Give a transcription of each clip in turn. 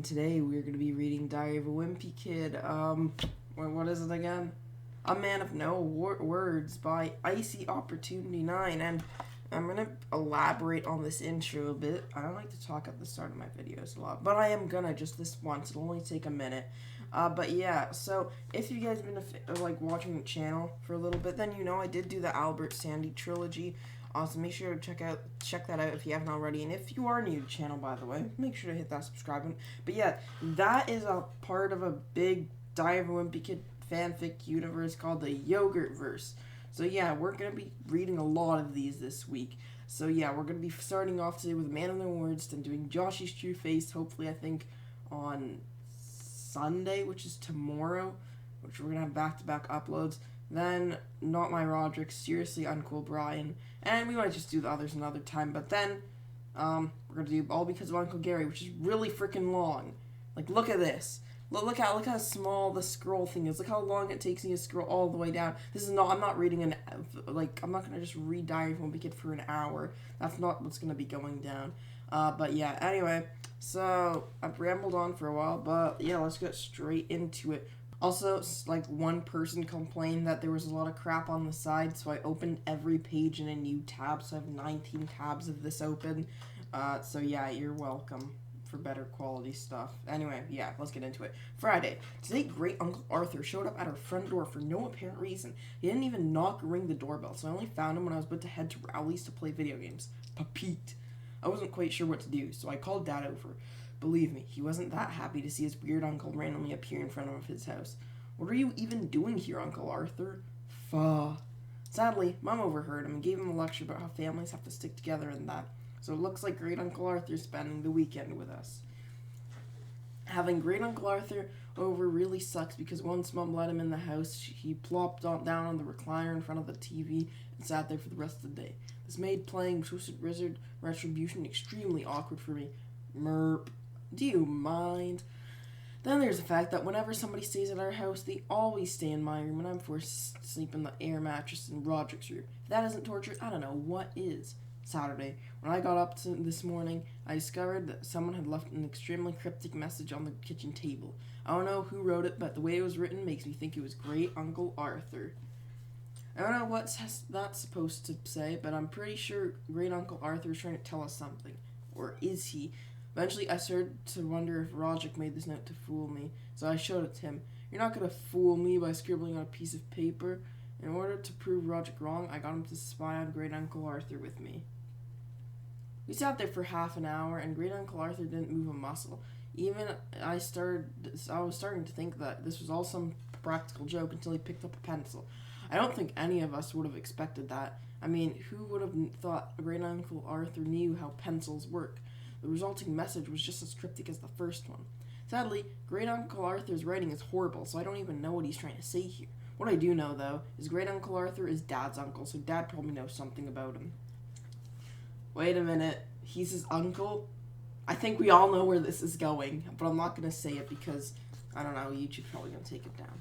today we're going to be reading Diary of a Wimpy Kid. What is it again? A Man of No Words by Icy Opportunity 9, and I'm going to elaborate on this intro a bit. I don't like to talk at the start of my videos a lot, but I am gonna just this once. It'll only take a minute. But yeah, so if you guys have been watching the channel for a little bit, then you know I did do the Albert Sandy trilogy. So make sure to check that out if you haven't already. And if you are new to the channel, by the way, make sure to hit that subscribe button. But yeah, that is a part of a big Diary of a Wimpy Kid fanfic universe called the Yogurtverse. So yeah, we're going to be reading a lot of these this week. So yeah, we're going to be starting off today with A Man of No Words, then doing Joshy's True Face, hopefully I think on Sunday, which is tomorrow, which we're going to have back-to-back uploads. Then Not My Roderick, Seriously Uncool Brian, and we might just do the others another time. But then we're going to do All Because of Uncle Gary, which is really freaking long. Like, look at this. Look how small the scroll thing is. Look how long it takes me to scroll all the way down. I'm not reading I'm not going to just read Diary of a Wimpy Kid for an hour. That's not what's going to be going down. But yeah, anyway, so I've rambled on for a while, but yeah, let's get straight into it. Also, one person complained that there was a lot of crap on the side, so I opened every page in a new tab, so I have 19 tabs of this open. So yeah, you're welcome for better quality stuff. Anyway, yeah, let's get into it. Friday. Today, Great Uncle Arthur showed up at our front door for no apparent reason. He didn't even knock or ring the doorbell, so I only found him when I was about to head to Rowley's to play video games. Papete. I wasn't quite sure what to do, so I called Dad over. Believe me, he wasn't that happy to see his weird uncle randomly appear in front of his house. What are you even doing here, Uncle Arthur? Fuh. Sadly, Mom overheard him and gave him a lecture about how families have to stick together and that. So it looks like Great Uncle Arthur's spending the weekend with us. Having Great Uncle Arthur over really sucks because once Mom let him in the house, he plopped down on the recliner in front of the TV and sat there for the rest of the day. This made playing Twisted Wizard Retribution extremely awkward for me. Merp. Do you mind? Then there's the fact that whenever somebody stays at our house, they always stay in my room and I'm forced to sleep in the air mattress in Roderick's room. If that isn't torture, I don't know what is. Saturday. When I got up this morning, I discovered that someone had left an extremely cryptic message on the kitchen table. I don't know who wrote it, but the way it was written makes me think it was Great Uncle Arthur. I don't know what that's supposed to say, but I'm pretty sure Great Uncle Arthur is trying to tell us something. Or is he? Eventually, I started to wonder if Roderick made this note to fool me, so I showed it to him. You're not going to fool me by scribbling on a piece of paper. In order to prove Roderick wrong, I got him to spy on Great Uncle Arthur with me. We sat there for half an hour, and Great Uncle Arthur didn't move a muscle. I was starting to think that this was all some practical joke until he picked up a pencil. I don't think any of us would have expected that. I mean, who would have thought Great Uncle Arthur knew how pencils work? The resulting message was just as cryptic as the first one. Sadly, Great Uncle Arthur's writing is horrible, so I don't even know what he's trying to say here. What I do know, though, is Great Uncle Arthur is Dad's uncle, so Dad probably knows something about him. Wait a minute, he's his uncle? I think we all know where this is going, but I'm not going to say it because, I don't know, YouTube's probably going to take it down.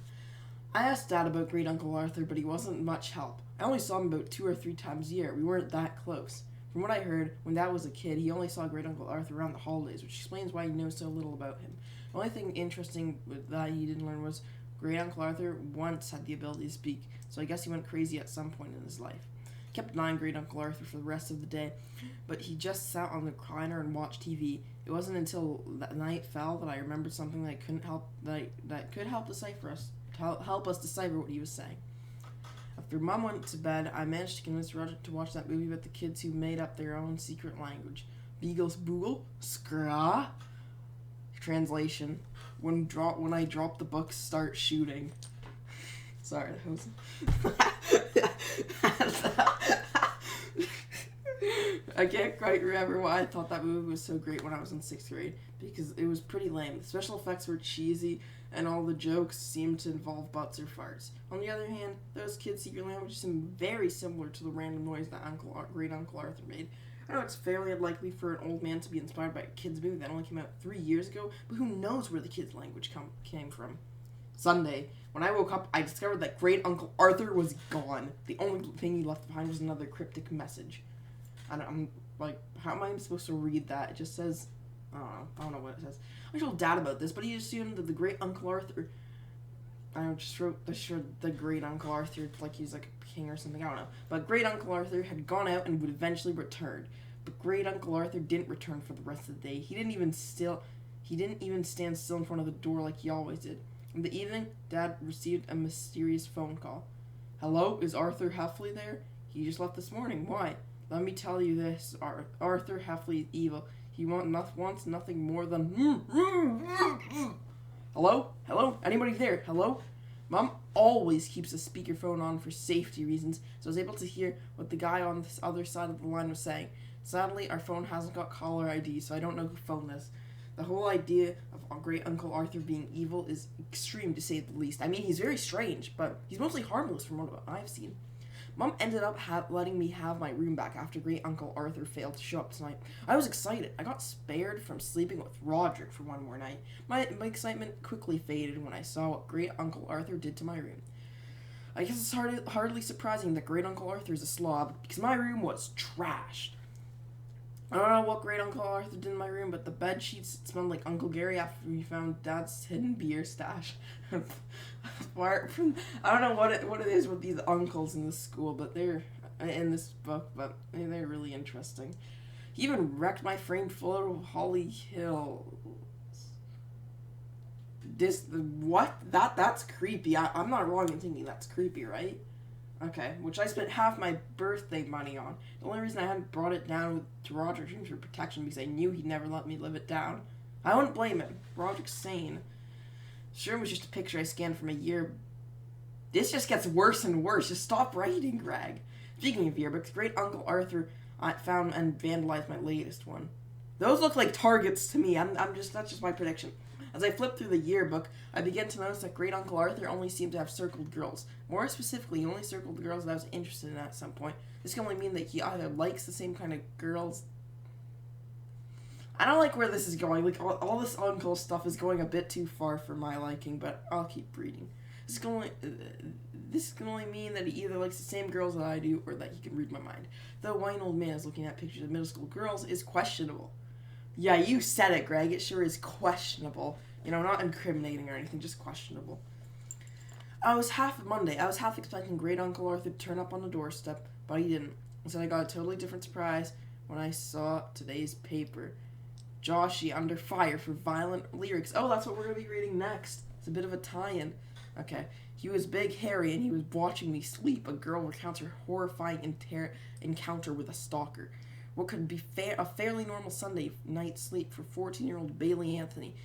I asked Dad about Great Uncle Arthur, but he wasn't much help. I only saw him about 2 or 3 times a year. We weren't that close. From what I heard, when Dad was a kid, he only saw Great Uncle Arthur around the holidays, which explains why he knows so little about him. The only thing interesting that he didn't learn was Great Uncle Arthur once had the ability to speak, so I guess he went crazy at some point in his life. He kept denying Great Uncle Arthur for the rest of the day, but he just sat on the recliner and watched TV. It wasn't until that night fell that I remembered something that could help us decipher what he was saying. After Mom went to bed, I managed to convince Roger to watch that movie about the kids who made up their own secret language. Beagles Boogle, Skra. Translation: When I drop the book, start shooting. Sorry, that was... I can't quite remember why I thought that movie was so great when I was in 6th grade, because it was pretty lame. The special effects were cheesy, and all the jokes seemed to involve butts or farts. On the other hand, those kids' secret languages seem very similar to the random noise that Great Uncle Arthur made. I know it's fairly unlikely for an old man to be inspired by a kid's movie that only came out 3 years ago, but who knows where the kid's language came from. Sunday, when I woke up, I discovered that Great Uncle Arthur was gone. The only thing he left behind was another cryptic message. I'm like, how am I supposed to read that? It just says, I don't know what it says. I told Dad about this, but he assumed that the great Uncle Arthur. I just wrote the great Uncle Arthur like he's like a king or something. I don't know. But great Uncle Arthur had gone out and would eventually return. But great Uncle Arthur didn't return for the rest of the day. He didn't even stand still in front of the door like he always did. In the evening, Dad received a mysterious phone call. Hello, is Arthur Heffley there? He just left this morning. Why? Let me tell you this, Arthur Heffley is evil. He wants nothing more than... Hello? Hello? Anybody there? Hello? Mom always keeps the speakerphone on for safety reasons, so I was able to hear what the guy on this other side of the line was saying. Sadly, our phone hasn't got caller ID, so I don't know who phoned this. The whole idea of great Uncle Arthur being evil is extreme, to say the least. I mean, he's very strange, but he's mostly harmless from what I've seen. Mom ended up letting me have my room back after great Uncle Arthur failed to show up tonight. I was excited. I got spared from sleeping with Roderick for one more night. My excitement quickly faded when I saw what great Uncle Arthur did to my room. I guess it's hardly surprising that great Uncle Arthur is a slob, because my room was trashed. I don't know what great Uncle Arthur did in my room, but the bed sheets smelled like Uncle Gary after we found Dad's hidden beer stash. I don't know what it is with these uncles in this school, but they're in this book, but they're really interesting. He even wrecked my framed photo of Holly Hills. That's creepy. I'm not wrong in thinking that's creepy, right? Okay, which I spent half my birthday money on. The only reason I hadn't brought it down to Roderick's room for protection because I knew he'd never let me live it down. I wouldn't blame him. Roderick's sane. Sure, it was just a picture I scanned from a year. This just gets worse and worse. Just stop writing, Greg. Speaking of yearbooks, great Uncle Arthur found and vandalized my latest one. Those look like targets to me. That's just my prediction. As I flipped through the yearbook, I began to notice that great Uncle Arthur only seemed to have circled girls. More specifically, he only circled the girls that I was interested in at some point. This can only mean that he either likes the same kind of girls... I don't like where this is going. Like, all this uncle stuff is going a bit too far for my liking, but I'll keep reading. This can only mean that he either likes the same girls that I do, or that he can read my mind. The whiny old man is looking at pictures of middle school girls is questionable. Yeah, you said it, Greg. It sure is questionable. You know, not incriminating or anything, just questionable. I was half expecting great Uncle Arthur to turn up on the doorstep, but he didn't. Instead, I got a totally different surprise when I saw today's paper. Joshy under fire for violent lyrics. Oh, that's what we're going to be reading next. It's a bit of a tie-in. Okay. He was big, hairy, and he was watching me sleep. A girl recounts her horrifying encounter with a stalker. What could be a fairly normal Sunday night sleep for 14-year-old Bailey Anthony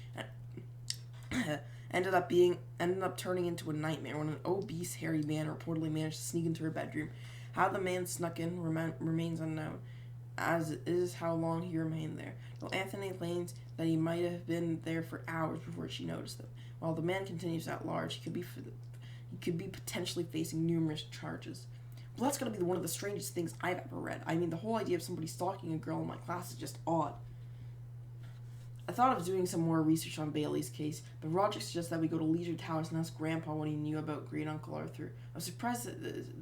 ended up turning into a nightmare when an obese, hairy man reportedly managed to sneak into her bedroom. How the man snuck in remains unknown, as is how long he remained there. Though Anthony claims that he might have been there for hours before she noticed him. While the man continues at large, he could be potentially facing numerous charges. Well, that's gotta be one of the strangest things I've ever read. I mean, the whole idea of somebody stalking a girl in my class is just odd. I thought of doing some more research on Bailey's case, but Roger suggests that we go to Leisure Towers and ask Grandpa what he knew about great Uncle Arthur. I was surprised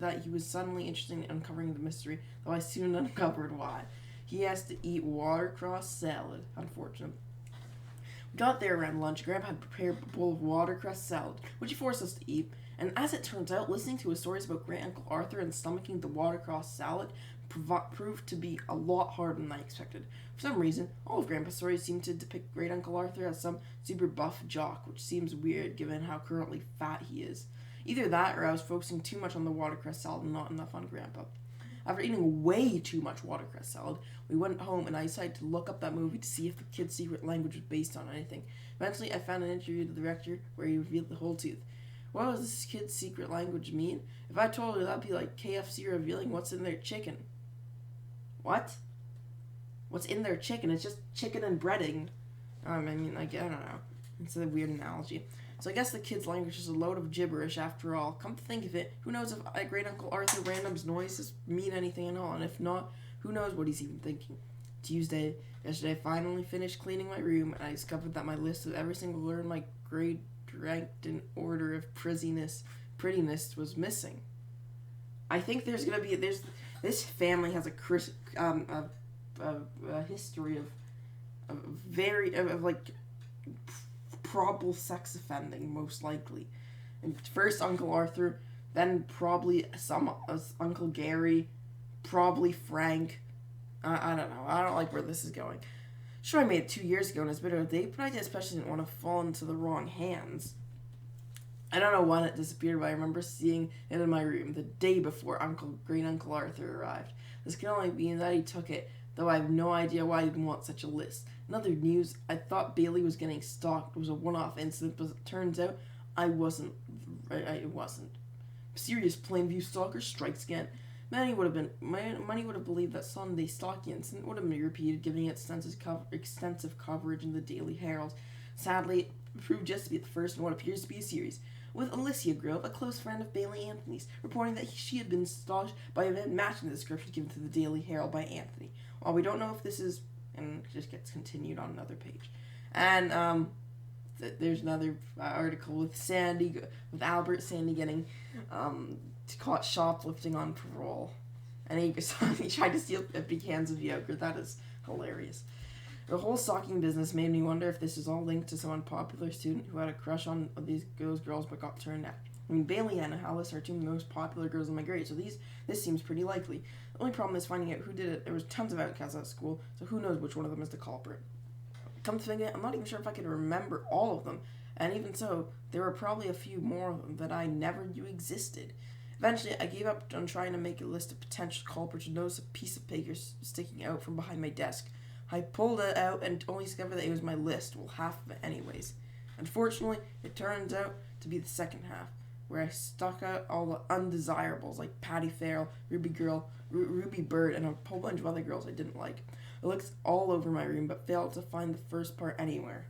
that he was suddenly interested in uncovering the mystery, though I soon uncovered why. He has to eat watercress salad. Unfortunate. We got there around lunch. Grandpa had prepared a bowl of watercress salad, which he forced us to eat. And as it turns out, listening to his stories about great Uncle Arthur and stomaching the watercress salad proved to be a lot harder than I expected. For some reason, all of Grandpa's stories seem to depict great Uncle Arthur as some super buff jock, which seems weird given how currently fat he is. Either that, or I was focusing too much on the watercress salad and not enough on Grandpa. After eating way too much watercress salad, we went home and I decided to look up that movie to see if the kid's secret language was based on anything. Eventually, I found an interview with the director where he revealed the whole truth. What does this kid's secret language mean? If I told her, that'd be like KFC revealing what's in their chicken. What? What's in their chicken? It's just chicken and breading. I don't know. It's a weird analogy. So I guess the kid's language is a load of gibberish after all. Come to think of it, who knows if great Uncle Arthur Random's noises mean anything at all, and if not, who knows what he's even thinking. Tuesday. Yesterday I finally finished cleaning my room, and I discovered that my list of every single word in my grade ranked in order of prettiness was missing. I think this family has a history of like probable sex offending, most likely. And first Uncle Arthur, then probably some Uncle Gary, probably Frank. I don't know. I don't like where this is going. Sure, I made it 2 years ago and it's a bit of a date, but I especially didn't want to fall into the wrong hands. I don't know when it disappeared, but I remember seeing it in my room the day before Great Uncle Arthur arrived. This can only mean that he took it, though I have no idea why he'd want such a list. In other news, I thought Bailey was getting stalked. It was a one-off incident, but it turns out it wasn't. Serious Plainview stalker strikes again. Many would have believed that Sunday stalking incident would have been repeated, giving it extensive coverage in the Daily Herald. Sadly, it proved just to be the first in what appears to be a series, with Alicia Grove, a close friend of Bailey Anthony's, reporting that she had been stalked by a man matching the description given to the Daily Herald by Anthony. While we don't know if this is, and it just gets continued on another page. And there's another article with Albert Sandy getting caught shoplifting on parole, and he tried to steal 50 cans of yogurt. That is hilarious. The whole stalking business made me wonder if this is all linked to some unpopular student who had a crush on those girls but got turned down. I mean, Bailey and Alice are two of the most popular girls in my grade, so this seems pretty likely. The only problem is finding out who did it. There was tons of outcasts at school, so who knows which one of them is the culprit. Come to think of it, I'm not even sure if I could remember all of them, and even so, there were probably a few more of them that I never knew existed. Eventually, I gave up on trying to make a list of potential culprits and noticed a piece of paper sticking out from behind my desk. I pulled it out and only discovered that it was my list, well, half of it anyways. Unfortunately, it turns out to be the second half, where I stuck out all the undesirables like Patty Farrell, Ruby Bird, and a whole bunch of other girls I didn't like. I looked all over my room but failed to find the first part anywhere.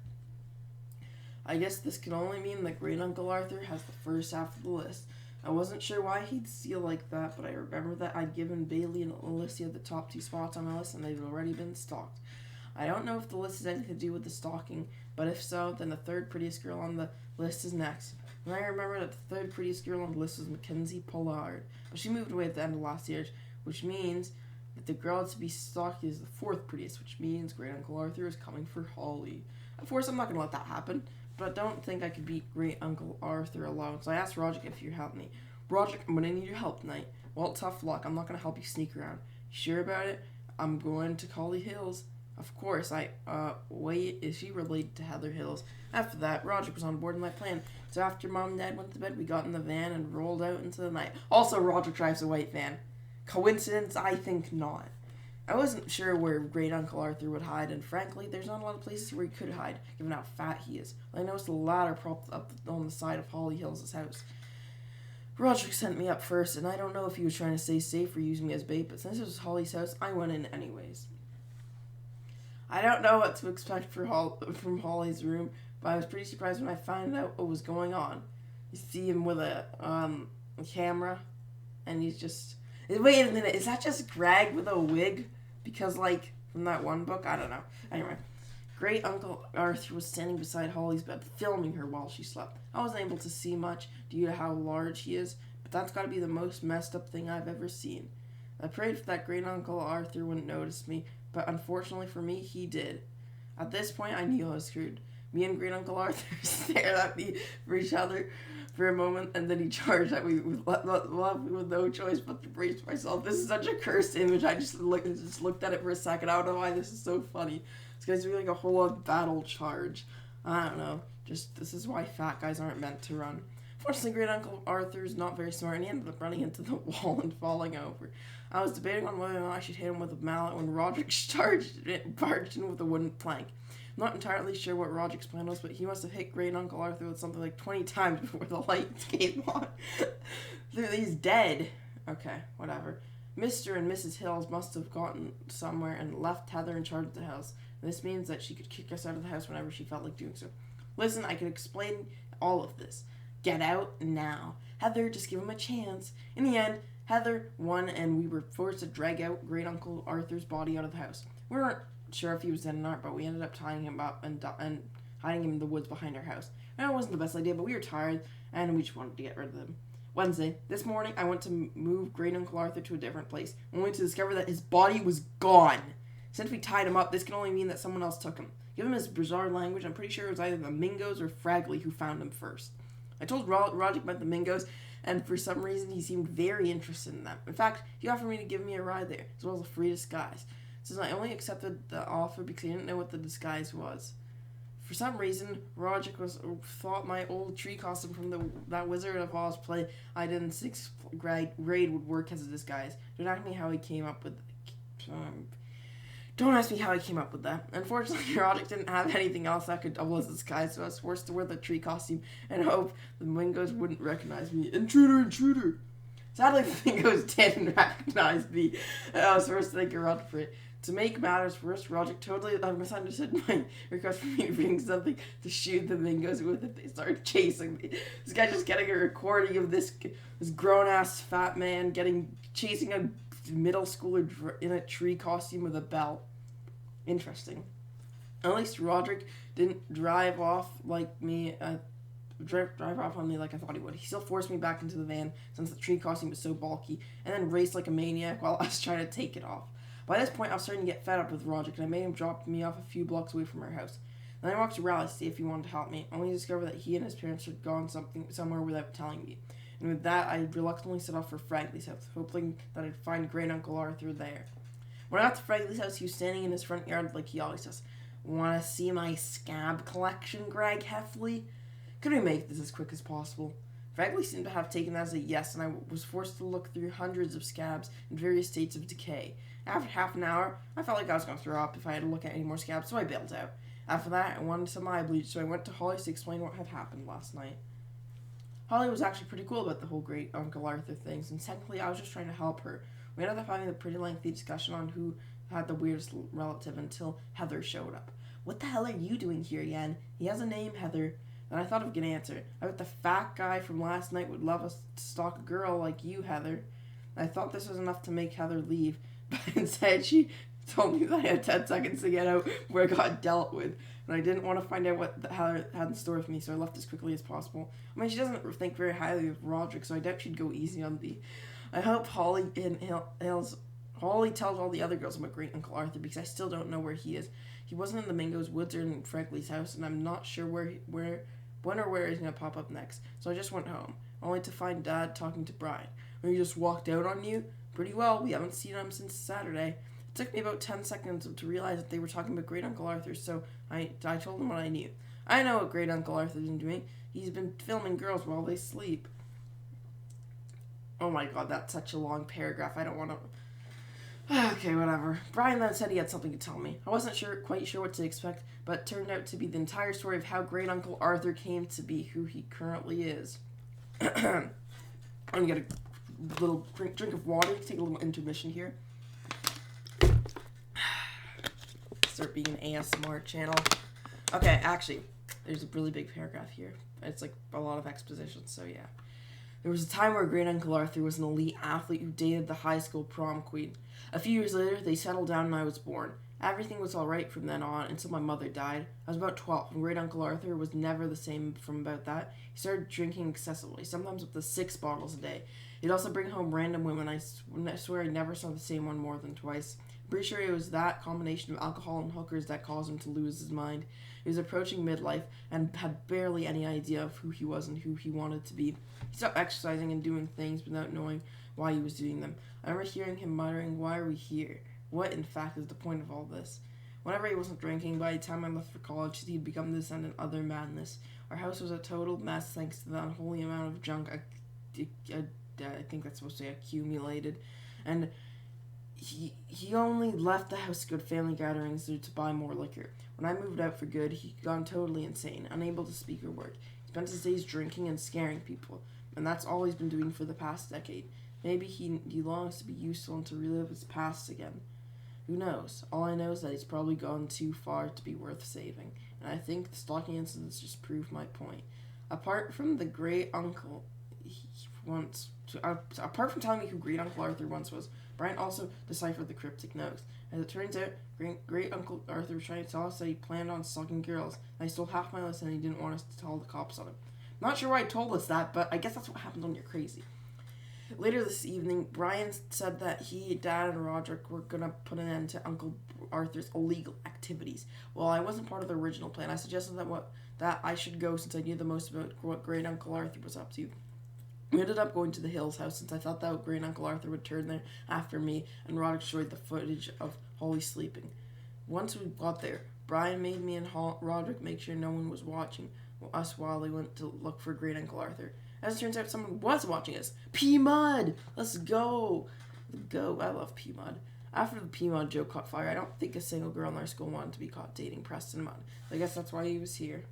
I guess this could only mean that Great Uncle Arthur has the first half of the list. I wasn't sure why he'd steal like that, but I remember that I'd given Bailey and Alicia the top 2 spots on my list and they'd already been stalked. I don't know if the list has anything to do with the stalking, but if so, then the third prettiest girl on the list is next. And I remember that the third prettiest girl on the list was Mackenzie Pollard, but she moved away at the end of last year, which means that the girl to be stalked is the fourth prettiest, which means Great Uncle Arthur is coming for Holly. Of course, I'm not going to let that happen, but I don't think I could beat Great Uncle Arthur alone, so I asked Roderick if you'd help me. Roderick, I'm going to need your help tonight. Well, tough luck. I'm not going to help you sneak around. You sure about it? I'm going to Collie Hills. Of course, wait, is she related to Heather Hills? After that, Roderick was on board with my plan. So after Mom and Dad went to bed, we got in the van and rolled out into the night. Also, Roderick drives a white van. Coincidence? I think not. I wasn't sure where Great Uncle Arthur would hide, and frankly, there's not a lot of places where he could hide, given how fat he is. I noticed the ladder propped up on the side of Holly Hills' house. Roderick sent me up first, and I don't know if he was trying to stay safe or use me as bait, but since it was Holly's house, I went in anyways. I don't know what to expect from Holly's room, but I was pretty surprised when I found out what was going on. You see him with a camera, and he's just... Wait a minute, is that just Greg with a wig? Because, from that one book? I don't know. Anyway, Great Uncle Arthur was standing beside Holly's bed, filming her while she slept. I wasn't able to see much due to how large he is, but that's got to be the most messed up thing I've ever seen. I prayed that Great Uncle Arthur wouldn't notice me, but unfortunately for me, he did. At this point, I knew I was screwed. Me and Great Uncle Arthur stared at me for each other for a moment, and then he charged at me with no choice but to brace myself. This is such a cursed image. I just looked at it for a second. I don't know why this is so funny. This guy's doing a whole lot of battle charge. I don't know. This is why fat guys aren't meant to run. Fortunately, Great Uncle Arthur is not very smart, and he ended up running into the wall and falling over. I was debating on whether or not I should hit him with a mallet when Roderick barged in with a wooden plank. I'm not entirely sure what Roderick's plan was, but he must have hit Great Uncle Arthur with something like 20 times before the lights came on. He's dead. Okay, whatever. Mr. and Mrs. Hills must have gotten somewhere and left Heather in charge of the house. This means that she could kick us out of the house whenever she felt like doing so. Listen, I can explain all of this. Get out now. Heather, just give him a chance. In the end, Heather won, and we were forced to drag out Great Uncle Arthur's body out of the house. We weren't sure if he was dead or not, but we ended up tying him up and hiding him in the woods behind our house. I know it wasn't the best idea, but we were tired, and we just wanted to get rid of him. Wednesday, this morning, I went to move Great Uncle Arthur to a different place, only to discover that his body was gone. Since we tied him up, this can only mean that someone else took him. Given his bizarre language, I'm pretty sure it was either the Mingos or Fragley who found him first. I told Roger about the Mingos, and for some reason he seemed very interested in them. In fact, he offered me to give me a ride there, as well as a free disguise. Since I only accepted the offer because I didn't know what the disguise was. For some reason, Roger thought my old tree costume from that Wizard of Oz play I did in 6th grade would work as a disguise. Don't ask me how he came up with that. Unfortunately, Roger didn't have anything else that could double as a disguise, so I was forced to wear the tree costume and hope the Mingos wouldn't recognize me. Intruder! Sadly, the Mingos didn't recognize me, and I was forced to take a run for it. To make matters worse, Roger totally misunderstood my request for me to bring something to shoot the Mingos with if they started chasing me. This guy just getting a recording of this grown-ass fat man chasing a middle schooler in a tree costume with a belt. Interesting. At least Roderick didn't drive off on me like I thought he would. He still forced me back into the van since the tree costume was so bulky, and then raced like a maniac while I was trying to take it off. By this point, I was starting to get fed up with Roderick, and I made him drop me off a few blocks away from our house. Then I walked to Raleigh to see if he wanted to help me, only to discover that he and his parents had gone somewhere without telling me. And with that, I reluctantly set off for Fragley's house, hoping that I'd find Great Uncle Arthur there. When I got to Fragley's house, he was standing in his front yard like he always does. "Want to see my scab collection, Greg Heffley?" Could we make this as quick as possible? Fragley seemed to have taken that as a yes, and I was forced to look through hundreds of scabs in various states of decay. After half an hour, I felt like I was going to throw up if I had to look at any more scabs, so I bailed out. After that, I wanted some eye bleach, so I went to Holly to explain what had happened last night. Holly was actually pretty cool about the whole Great Uncle Arthur thing, since technically I was just trying to help her. We ended up having a pretty lengthy discussion on who had the weirdest relative until Heather showed up. "What the hell are you doing here, Yen? He has a name, Heather." Then I thought of a good answer. I bet the fat guy from last night would love us to stalk a girl like you, Heather. I thought this was enough to make Heather leave, but instead she told me that I had 10 seconds to get out before I got dealt with, and I didn't want to find out what Heather had in store for me, so I left as quickly as possible. I mean, she doesn't think very highly of Roderick, so I doubt she'd go easy on me. I hope Holly tells all the other girls about Great Uncle Arthur, because I still don't know where he is. He wasn't in the Mingos' woods or in Fragley's house, and I'm not sure when or where he's going to pop up next, so I just went home, only to find Dad talking to Brian. "He just walked out on you?" "Pretty well. We haven't seen him since Saturday." It took me about 10 seconds to realize that they were talking about Great Uncle Arthur, so I told them what I knew. "I know what Great Uncle Arthur's been doing. He's been filming girls while they sleep." Oh my god, that's such a long paragraph. I don't want to... Okay, whatever. Brian then said he had something to tell me. I wasn't quite sure what to expect, but it turned out to be the entire story of how Great Uncle Arthur came to be who he currently is. I'm going to get a little drink of water, take a little intermission here. Start being an ASMR channel. Okay, actually, there's a really big paragraph here. It's like a lot of exposition, so yeah. There was a time where Great Uncle Arthur was an elite athlete who dated the high school prom queen. A few years later, they settled down and I was born. Everything was alright from then on until my mother died. I was about 12, and Great Uncle Arthur was never the same from about that. He started drinking excessively, sometimes up to 6 bottles a day. He'd also bring home random women. I swear I never saw the same one more than twice. I'm pretty sure it was that combination of alcohol and hookers that caused him to lose his mind. He was approaching midlife and had barely any idea of who he was and who he wanted to be. He stopped exercising and doing things without knowing why he was doing them. I remember hearing him muttering, "Why are we here? What, in fact, is the point of all this?" Whenever he wasn't drinking, by the time I left for college, he'd become the descendant of other madness. Our house was a total mess thanks to the unholy amount of junk I think that's supposed to say accumulated. And he only left the house to go to family gatherings to buy more liquor. When I moved out for good, he'd gone totally insane, unable to speak or work. He spent his days drinking and scaring people, and that's all he's been doing for the past decade. Maybe he longs to be useful and to relive his past again. Who knows? All I know is that he's probably gone too far to be worth saving, and I think the stalking incidents just prove my point. Apart from telling me who Great Uncle Arthur once was, Brian also deciphered the cryptic notes. As it turns out, Great Uncle Arthur was trying to tell us that he planned on stalking girls, and I stole half my list and he didn't want us to tell the cops on him. Not sure why he told us that, but I guess that's what happens when you're crazy. Later this evening, Brian said that he, Dad, and Roderick were gonna put an end to Uncle Arthur's illegal activities. Well, I wasn't part of the original plan. I suggested that I should go since I knew the most about what Great Uncle Arthur was up to. We ended up going to the Hills house since I thought that Great Uncle Arthur would turn there after me, and Roderick showed the footage of Holly sleeping. Once we got there, Brian made me and Roderick make sure no one was watching us while they went to look for Great Uncle Arthur. As it turns out, someone was watching us. P-Mud! Let's go! Go. I love P-Mud. After the P-Mud joke caught fire, I don't think a single girl in our school wanted to be caught dating Preston Mudd. I guess that's why he was here.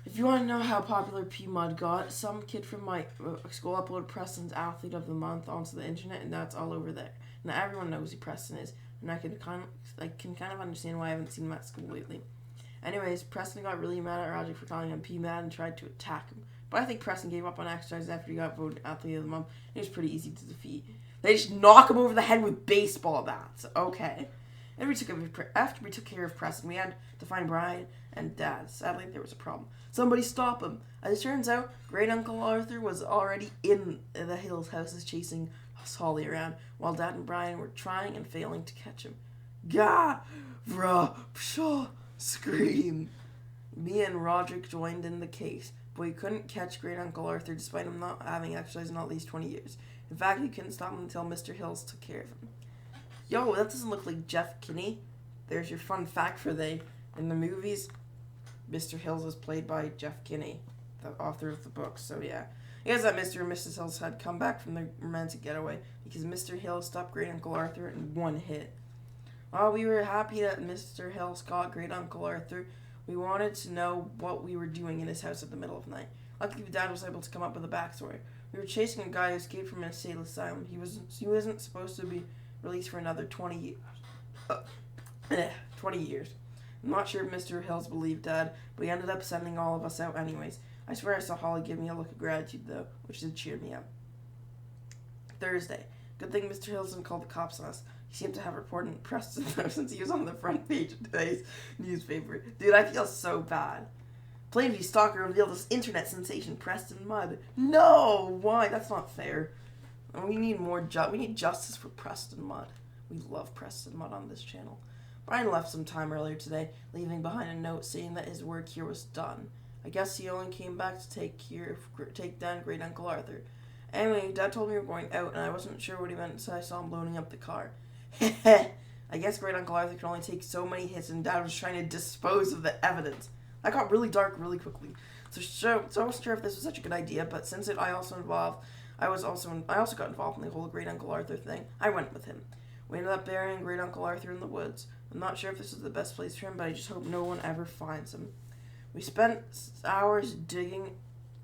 If you want to know how popular P-Mud got, some kid from my school uploaded Preston's Athlete of the Month onto the internet, and that's all over there. Now everyone knows who Preston is, and I can kind of understand why I haven't seen him at school lately. Anyways, Preston got really mad at Roger for calling him P-Mad and tried to attack him. But I think Preston gave up on exercise after he got voted Athlete of the Month. It was pretty easy to defeat. They just knock him over the head with baseball bats. Okay. After we took care of Preston, we had to find Brian and Dad. Sadly, there was a problem. Somebody stop him. As it turns out, Great Uncle Arthur was already in the Hills houses chasing Holly around, while Dad and Brian were trying and failing to catch him. Gah! Vrah! Pshaw! Scream! Me and Roderick joined in the case, but we couldn't catch Great Uncle Arthur despite him not having exercised in at least 20 years. In fact, we couldn't stop him until Mr. Hills took care of him. Yo, that doesn't look like Jeff Kinney. There's your fun fact for in the movies. Mr. Hills is played by Jeff Kinney, the author of the book, so yeah. I guess that Mr. and Mrs. Hills had come back from their romantic getaway because Mr. Hills stopped Great Uncle Arthur in one hit. While we were happy that Mr. Hills caught Great Uncle Arthur, we wanted to know what we were doing in his house at the middle of the night. Luckily, Dad was able to come up with a backstory. We were chasing a guy who escaped from an insane asylum. He wasn't supposed to be released for another 20 years. 20 years. I'm not sure if Mr. Hills believed Dad, but he ended up sending all of us out anyways. I swear I saw Holly give me a look of gratitude, though, which did cheer me up. Thursday. Good thing Mr. Hills didn't call the cops on us. He seemed to have reported Preston, though, since he was on the front page of today's newspaper. Dude, I feel so bad. Plainview stalker revealed this internet sensation, Preston Mudd. No! Why? That's not fair. We need we need justice for Preston Mudd. We love Preston Mudd on this channel. Brian left some time earlier today, leaving behind a note saying that his work here was done. I guess he only came back to take down Great Uncle Arthur. Anyway, Dad told me we were going out, and I wasn't sure what he meant until I saw him loading up the car. Heh. I guess Great Uncle Arthur could only take so many hits, and Dad was trying to dispose of the evidence. That got really dark really quickly. So I wasn't sure if this was such a good idea, but since I also got involved in the whole Great Uncle Arthur thing, I went with him. We ended up burying Great Uncle Arthur in the woods. I'm not sure if this is the best place for him, but I just hope no one ever finds him. We spent hours digging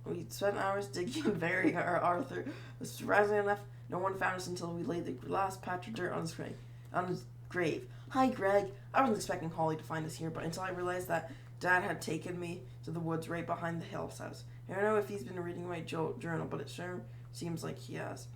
and burying our Arthur. Surprisingly enough, no one found us until we laid the last patch of dirt on his grave. Hi, Greg. I wasn't expecting Holly to find us here, but until I realized that Dad had taken me to the woods right behind the Hills house. I don't know if he's been reading my journal, but it sure seems like he has.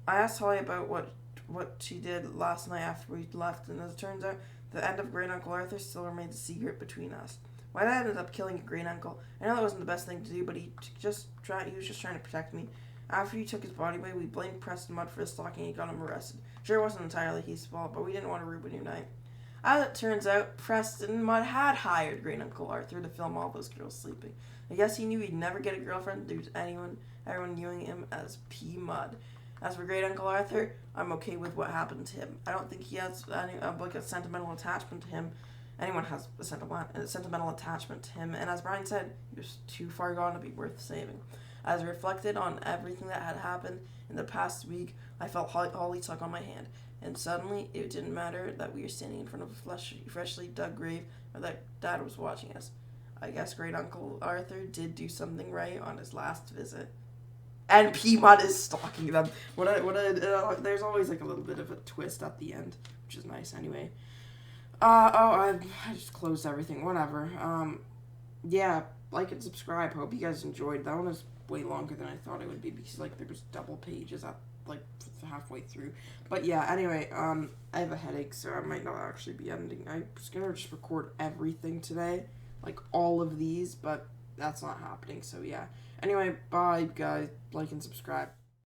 I asked Holly about what she did last night after we left, and as it turns out, the end of Great Uncle Arthur still remains a secret between us. Why Dad ended up killing a great uncle, I know that wasn't the best thing to do, but he was just trying to protect me. After he took his body away, we blamed Preston Mudd for his stalking and got him arrested. Sure, it wasn't entirely his fault, but we didn't want to ruin your night. As it turns out, Preston Mudd had hired Great Uncle Arthur to film all those girls sleeping. I guess he knew he'd never get a girlfriend due to everyone viewing him as P. Mudd. As for Great Uncle Arthur, I'm okay with what happened to him. I don't think he has a sentimental attachment to him. Anyone has a sentimental attachment to him, and as Brian said, he was too far gone to be worth saving. As I reflected on everything that had happened in the past week, I felt Holly tug on my hand, and suddenly it didn't matter that we were standing in front of a freshly dug grave or that Dad was watching us. I guess Great Uncle Arthur did do something right on his last visit. And P-Mud is stalking them. There's always like a little bit of a twist at the end, which is nice anyway. I just closed everything. Whatever. Yeah, like and subscribe. Hope you guys enjoyed. That one was way longer than I thought it would be because like there was double pages at like halfway through. But yeah, anyway, I have a headache, so I might not actually be ending. I was gonna just record everything today, like all of these, but that's not happening. So yeah. Anyway, bye guys. Like and subscribe.